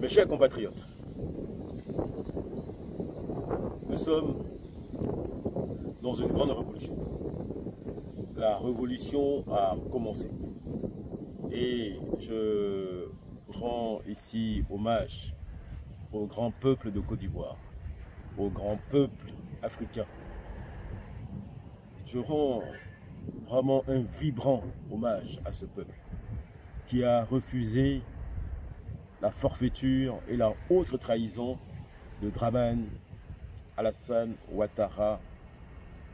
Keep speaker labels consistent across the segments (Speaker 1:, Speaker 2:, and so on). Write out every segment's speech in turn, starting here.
Speaker 1: Mes chers compatriotes, nous sommes dans une grande révolution. La révolution a commencé. Et je rends ici hommage au grand peuple de Côte d'Ivoire, au grand peuple africain. Je rends vraiment un vibrant hommage à ce peuple qui a refusé la forfaiture et la haute trahison de Dramane Alassane Ouattara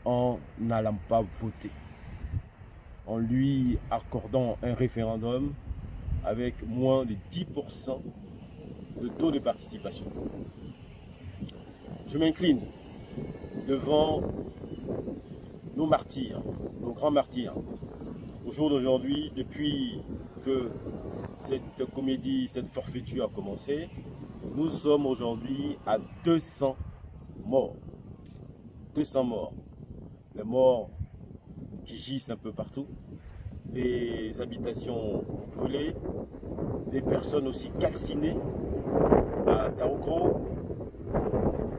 Speaker 1: en n'allant pas voter, en lui accordant un référendum avec moins de 10% de taux de participation. Je m'incline devant nos martyrs, nos grands martyrs. Au jour d'aujourd'hui, depuis que cette comédie, cette forfaiture a commencé, nous sommes aujourd'hui à 200 morts. 200 morts. Les morts qui gisent un peu partout, des habitations brûlées, des personnes aussi calcinées à Taokro.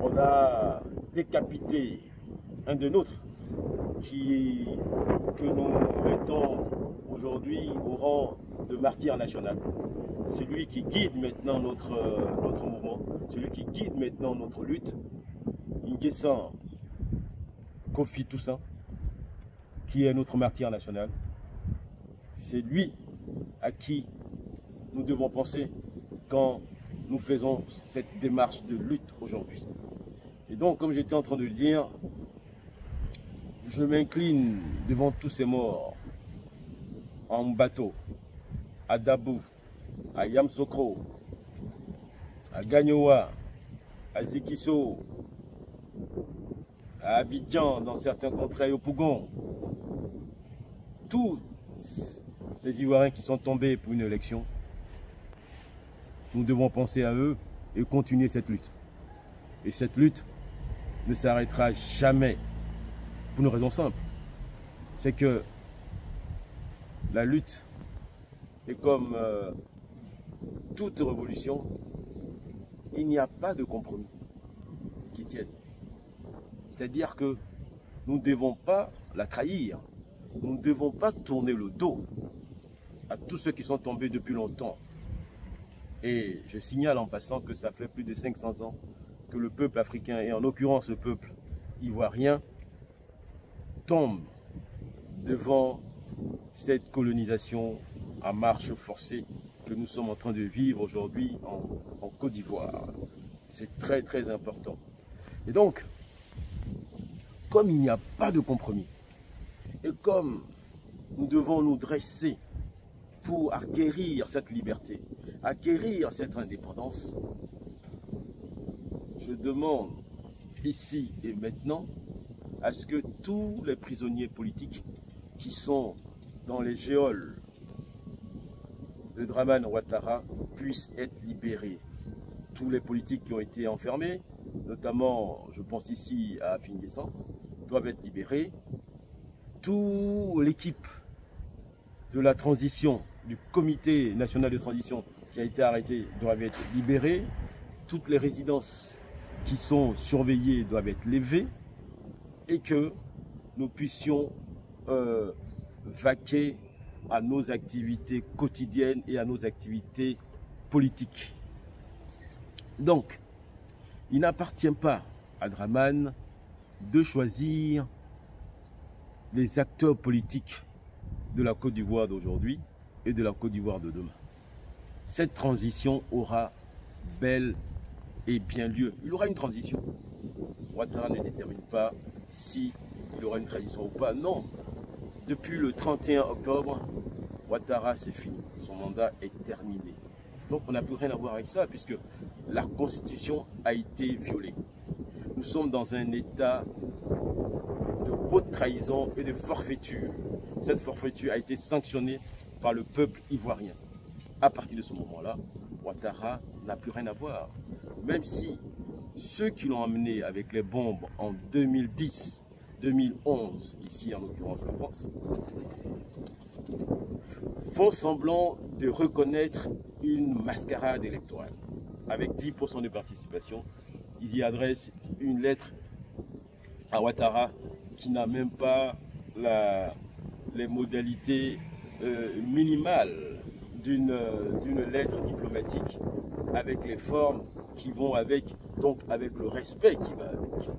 Speaker 1: On a décapité un de nôtres que nous mettons aujourd'hui au rang de martyr national. Celui qui guide maintenant notre mouvement, celui qui guide maintenant notre lutte, Nguessan Kofi Toussaint, qui est notre martyr national. C'est lui à qui nous devons penser quand nous faisons cette démarche de lutte aujourd'hui. Et donc, comme j'étais en train de le dire, je m'incline devant tous ces morts en bateau, à Dabou, à Yamsokro, à Gagnoa, à Zikiso, à Abidjan, dans certains contrées au Pougon. Tous ces Ivoiriens qui sont tombés pour une élection, nous devons penser à eux et continuer cette lutte. Et cette lutte ne s'arrêtera jamais pour une raison simple. C'est que la lutte est comme toute révolution, il n'y a pas de compromis qui tienne. C'est-à-dire que nous ne devons pas la trahir, nous ne devons pas tourner le dos à tous ceux qui sont tombés depuis longtemps. Et je signale en passant que ça fait plus de 500 ans que le peuple africain, et en l'occurrence le peuple ivoirien, tombe devant cette colonisation à marche forcée que nous sommes en train de vivre aujourd'hui en Côte d'Ivoire. C'est très très important. Et donc, comme il n'y a pas de compromis, et comme nous devons nous dresser pour acquérir cette liberté, acquérir cette indépendance, je demande ici et maintenant à ce que tous les prisonniers politiques qui sont dans les geôles de Dramane Ouattara puissent être libérés. Tous les politiques qui ont été enfermés, notamment, je pense ici à Nguessan, doivent être libérés. Toute l'équipe de la transition, du comité national de transition qui a été arrêté, doivent être libérés. Toutes les résidences qui sont surveillées doivent être levées et que nous puissions vaquer à nos activités quotidiennes et à nos activités politiques. Donc, il n'appartient pas à Dramane de choisir les acteurs politiques de la Côte d'Ivoire d'aujourd'hui et de la Côte d'Ivoire de demain. Cette transition aura bel et bien lieu. Il y aura une transition. Ouattara ne détermine pas si il y aura une transition ou pas. Non. Depuis le 31 octobre, Ouattara, c'est fini. Son mandat est terminé. Donc on n'a plus rien à voir avec ça puisque la Constitution a été violée. Nous sommes dans un état de haute trahison et de forfaiture. Cette forfaiture a été sanctionnée par le peuple ivoirien. À partir de ce moment-là, Ouattara n'a plus rien à voir. Même si ceux qui l'ont emmené avec les bombes en 2010, 2011, ici en l'occurrence la France, font semblant de reconnaître une mascarade électorale. avec 10% de participation, il y adresse une lettre à Ouattara qui n'a même pas les modalités minimales d'une lettre diplomatique, avec les formes qui vont avec, donc avec le respect qui va avec.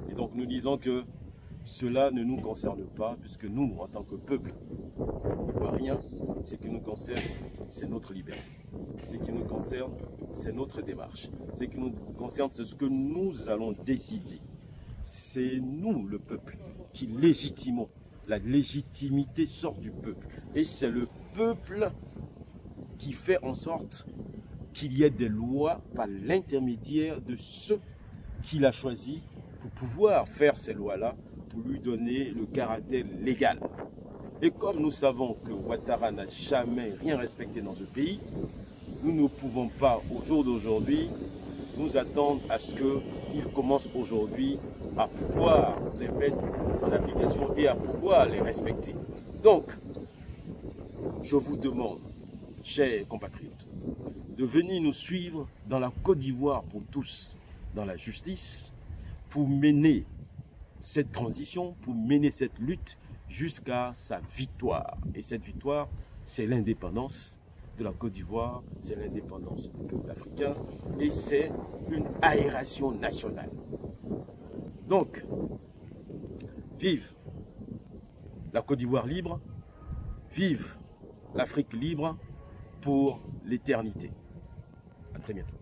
Speaker 1: Et donc nous disons que cela ne nous concerne pas, puisque nous, en tant que peuple ivoirien, ce qui nous concerne, c'est notre liberté. Ce qui nous concerne, c'est notre démarche. Ce qui nous concerne, c'est ce que nous allons décider. C'est nous, le peuple, qui légitimons. La légitimité sort du peuple. Et c'est le peuple qui fait en sorte qu'il y ait des lois par l'intermédiaire de ceux qu'il a choisis pour pouvoir faire ces lois-là, pour lui donner le caractère légal. Et comme nous savons que Ouattara n'a jamais rien respecté dans ce pays, nous ne pouvons pas, au jour d'aujourd'hui, nous attendre à ce qu'il commence aujourd'hui à pouvoir les mettre en application et à pouvoir les respecter. Donc, je vous demande, chers compatriotes, de venir nous suivre dans la Côte d'Ivoire pour tous, dans la justice, pour mener cette transition, pour mener cette lutte jusqu'à sa victoire. Et cette victoire, c'est l'indépendance de la Côte d'Ivoire, c'est l'indépendance du peuple africain et c'est une aération nationale. Donc, vive la Côte d'Ivoire libre, vive l'Afrique libre pour l'éternité. À très bientôt.